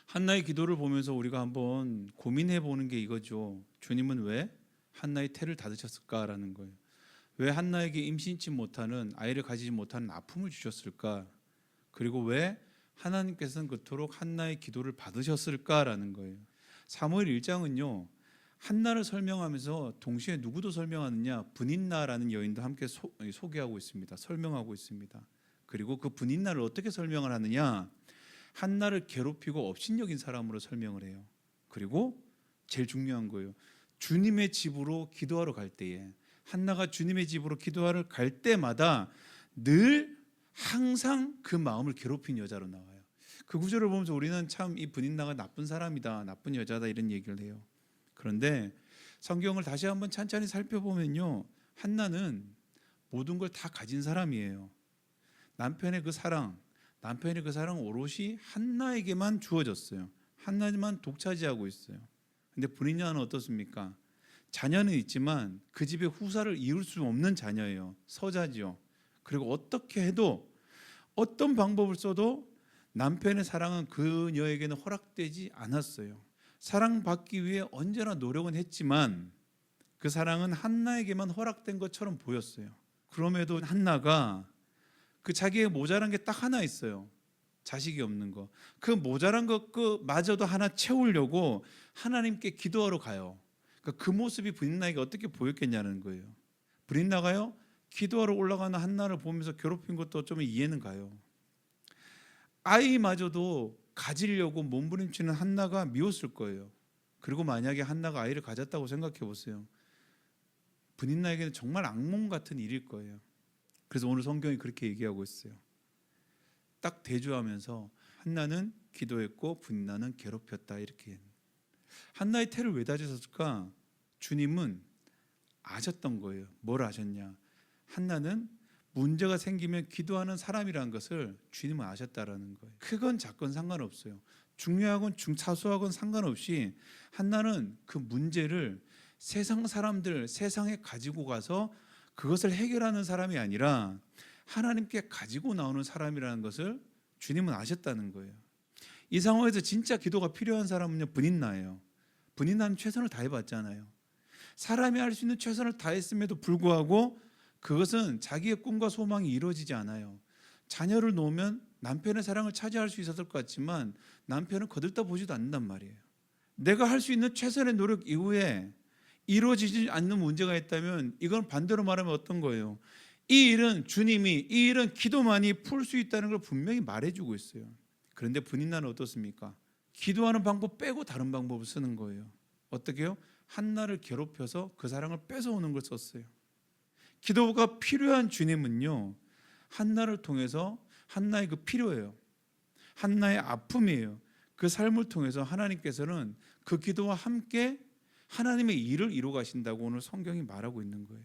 한나의 기도를 보면서 우리가 한번 고민해 보는 게 이거죠. 주님은 왜 한나의 태를 닫으셨을까라는 거예요. 왜 한나에게 임신치 못하는 아이를 가지지 못하는 아픔을 주셨을까? 그리고 왜 하나님께서는 그토록 한나의 기도를 받으셨을까라는 거예요. 사무엘 1장은요. 한나를 설명하면서 동시에 누구도 설명하느냐? 브닌나라는 여인도 함께 소개하고 있습니다. 설명하고 있습니다. 그리고 그 브닌나를 어떻게 설명을 하느냐? 한나를 괴롭히고 업신여긴 사람으로 설명을 해요. 그리고 제일 중요한 거예요. 주님의 집으로 기도하러 갈 때에 한나가 주님의 집으로 기도하러 갈 때마다 늘 항상 그 마음을 괴롭힌 여자로 나와요. 그 구절을 보면서 우리는 참 이 브닌나가 나쁜 사람이다, 나쁜 여자다 이런 얘기를 해요. 그런데 성경을 다시 한번 찬찬히 살펴보면요, 한나는 모든 걸 다 가진 사람이에요. 남편의 그 사랑 오롯이 한나에게만 주어졌어요. 한나만 독차지하고 있어요. 근데 브린야는 어떻습니까? 자녀는 있지만 그 집의 후사를 이을 수 없는 자녀예요. 서자지요. 그리고 어떻게 해도 어떤 방법을 써도 남편의 사랑은 그녀에게는 허락되지 않았어요. 사랑받기 위해 언제나 노력은 했지만 그 사랑은 한나에게만 허락된 것처럼 보였어요. 그럼에도 한나가 그 자기의 모자란 게 딱 하나 있어요. 자식이 없는 거. 그 모자란 것마저도 하나 채우려고 하나님께 기도하러 가요. 그러니까 그 모습이 브린나에게 어떻게 보였겠냐는 거예요. 브린나가요, 기도하러 올라가는 한나를 보면서 괴롭힌 것도 어쩌면 이해는 가요. 아이마저도 가지려고 몸부림치는 한나가 미웠을 거예요. 그리고 만약에 한나가 아이를 가졌다고 생각해 보세요. 브린나에게는 정말 악몽 같은 일일 거예요. 그래서 오늘 성경이 그렇게 얘기하고 있어요. 딱 대조하면서 한나는 기도했고 브린나는 괴롭혔다 이렇게. 한나의 태를 왜 닫으셨을까? 주님은 아셨던 거예요. 뭘 아셨냐? 한나는 문제가 생기면 기도하는 사람이라는 것을 주님은 아셨다라는 거예요. 크건 작건 상관없어요. 중요하건 사소하건 상관없이 한나는 그 문제를 세상 사람들, 세상에 가지고 가서 그것을 해결하는 사람이 아니라 하나님께 가지고 나오는 사람이라는 것을 주님은 아셨다는 거예요. 이 상황에서 진짜 기도가 필요한 사람은요, 브린나예요. 브린나는 최선을 다해봤잖아요. 사람이 할 수 있는 최선을 다했음에도 불구하고 그것은 자기의 꿈과 소망이 이루어지지 않아요. 자녀를 놓으면 남편의 사랑을 차지할 수 있었을 것 같지만 남편은 거들떠 보지도 않는단 말이에요. 내가 할 수 있는 최선의 노력 이후에 이루어지지 않는 문제가 있다면 이건 반대로 말하면 어떤 거예요? 이 일은 기도만이 풀 수 있다는 걸 분명히 말해주고 있어요. 그런데 브린나는 어떻습니까? 기도하는 방법 빼고 다른 방법을 쓰는 거예요. 어떻게요? 한나를 괴롭혀서 그 사랑을 뺏어오는 걸 썼어요. 기도가 필요한 주님은요, 한나를 통해서 한나의 그 필요예요. 한나의 아픔이에요. 그 삶을 통해서 하나님께서는 그 기도와 함께 하나님의 일을 이루어 가신다고 오늘 성경이 말하고 있는 거예요.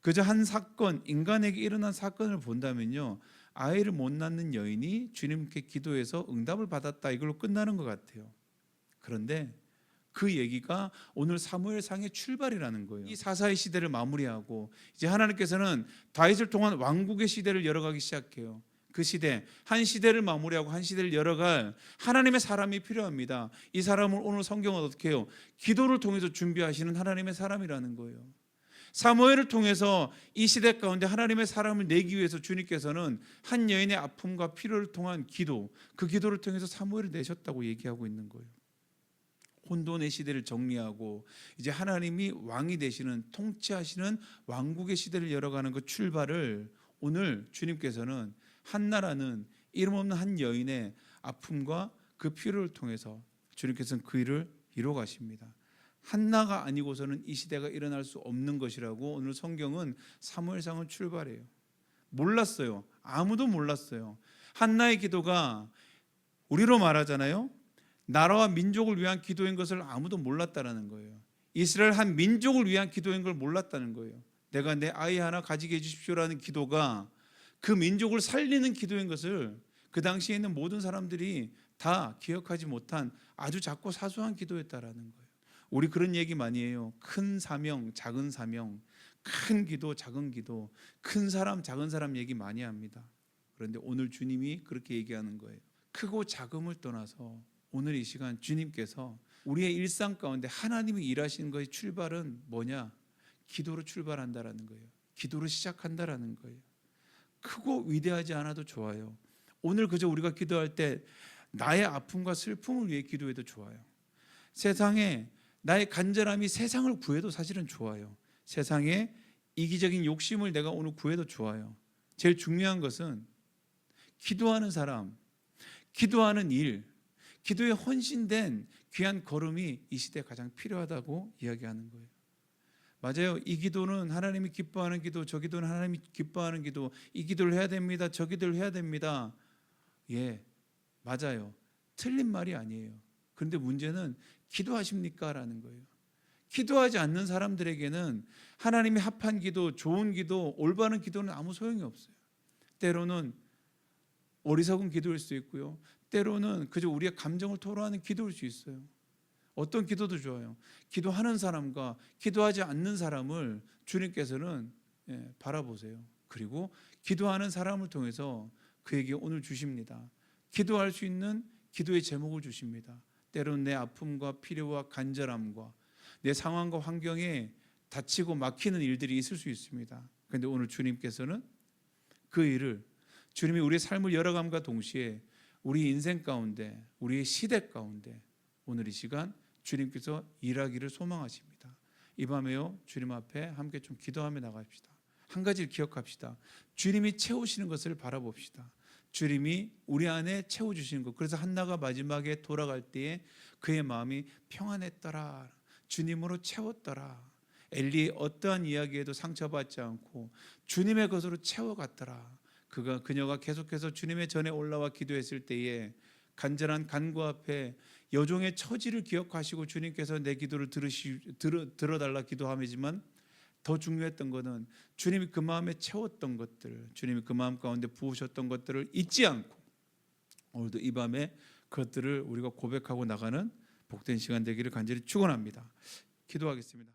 그저 한 사건, 인간에게 일어난 사건을 본다면요, 아이를 못 낳는 여인이 주님께 기도해서 응답을 받았다 이걸로 끝나는 것 같아요. 그런데 그 얘기가 오늘 사무엘상의 출발이라는 거예요. 이 사사의 시대를 마무리하고 이제 하나님께서는 다윗을 통한 왕국의 시대를 열어가기 시작해요. 그 시대, 한 시대를 마무리하고 한 시대를 열어갈 하나님의 사람이 필요합니다. 이 사람을 오늘 성경은 어떻게 해요? 기도를 통해서 준비하시는 하나님의 사람이라는 거예요. 사무엘을 통해서 이 시대 가운데 하나님의 사람을 내기 위해서 주님께서는 한 여인의 아픔과 필요를 통한 기도, 그 기도를 통해서 사무엘을 내셨다고 얘기하고 있는 거예요. 혼돈의 시대를 정리하고 이제 하나님이 왕이 되시는, 통치하시는 왕국의 시대를 열어가는 그 출발을 오늘 주님께서는 한나라는 이름 없는 한 여인의 아픔과 그 필요를 통해서 주님께서는 그 일을 이루어 가십니다. 한나가 아니고서는 이 시대가 일어날 수 없는 것이라고 오늘 성경은 사무엘상을 출발해요. 몰랐어요. 아무도 몰랐어요. 한나의 기도가 우리로 말하잖아요, 나라와 민족을 위한 기도인 것을 아무도 몰랐다는 거예요. 이스라엘 한 민족을 위한 기도인 걸 몰랐다는 거예요. 내가 내 아이 하나 가지게 해주십시오라는 기도가 그 민족을 살리는 기도인 것을 그 당시에 있는 모든 사람들이 다 기억하지 못한 아주 작고 사소한 기도였다라는 거예요. 우리 그런 얘기 많이 해요. 큰 사명, 작은 사명, 큰 기도, 작은 기도, 큰 사람, 작은 사람 얘기 많이 합니다. 그런데 오늘 주님이 그렇게 얘기하는 거예요. 크고 작음을 떠나서 오늘 이 시간 주님께서 우리의 일상 가운데 하나님이 일하시는 것의 출발은 뭐냐? 기도로 출발한다라는 거예요. 기도로 시작한다라는 거예요. 크고 위대하지 않아도 좋아요. 오늘 그저 우리가 기도할 때 나의 아픔과 슬픔을 위해 기도해도 좋아요. 세상에 나의 간절함이 세상을 구해도 사실은 좋아요. 세상에 이기적인 욕심을 내가 오늘 구해도 좋아요. 제일 중요한 것은 기도하는 사람, 기도하는 일, 기도에 헌신된 귀한 걸음이 이 시대에 가장 필요하다고 이야기하는 거예요. 맞아요. 이 기도는 하나님이 기뻐하는 기도, 저 기도는 하나님이 기뻐하는 기도, 이 기도를 해야 됩니다, 저 기도를 해야 됩니다. 예, 맞아요. 틀린 말이 아니에요. 그런데 문제는 기도하십니까? 라는 거예요. 기도하지 않는 사람들에게는 하나님이 합한 기도, 좋은 기도, 올바른 기도는 아무 소용이 없어요. 때로는 어리석은 기도일 수 있고요. 때로는 그저 우리의 감정을 토로하는 기도일 수 있어요. 어떤 기도도 좋아요. 기도하는 사람과 기도하지 않는 사람을 주님께서는 바라보세요. 그리고 기도하는 사람을 통해서 그에게 오늘 주십니다. 기도할 수 있는 기도의 제목을 주십니다. 때로는 내 아픔과 필요와 간절함과 내 상황과 환경에 다치고 막히는 일들이 있을 수 있습니다. 그런데 오늘 주님께서는 그 일을 주님이 우리의 삶을 열어감과 동시에 우리 인생 가운데, 우리의 시대 가운데 오늘 이 시간 주님께서 일하기를 소망하십니다. 이 밤에요, 주님 앞에 함께 좀 기도하며 나갑시다. 한 가지를 기억합시다. 주님이 채우시는 것을 바라봅시다. 주님이 우리 안에 채워주시는 것. 그래서 한나가 마지막에 돌아갈 때에 그의 마음이 평안했더라. 주님으로 채웠더라. 엘리의 어떠한 이야기에도 상처받지 않고 주님의 것으로 채워갔더라. 그녀가 계속해서 주님의 전에 올라와 기도했을 때에 간절한 간구 앞에 여종의 처지를 기억하시고 주님께서 내 기도를 들어달라 기도함이지만 더 중요했던 것은 주님이 그 마음에 채웠던 것들, 주님이 그 마음 가운데 부으셨던 것들을 잊지 않고 오늘도 이 밤에 그것들을 우리가 고백하고 나가는 복된 시간 되기를 간절히 축원합니다. 기도하겠습니다.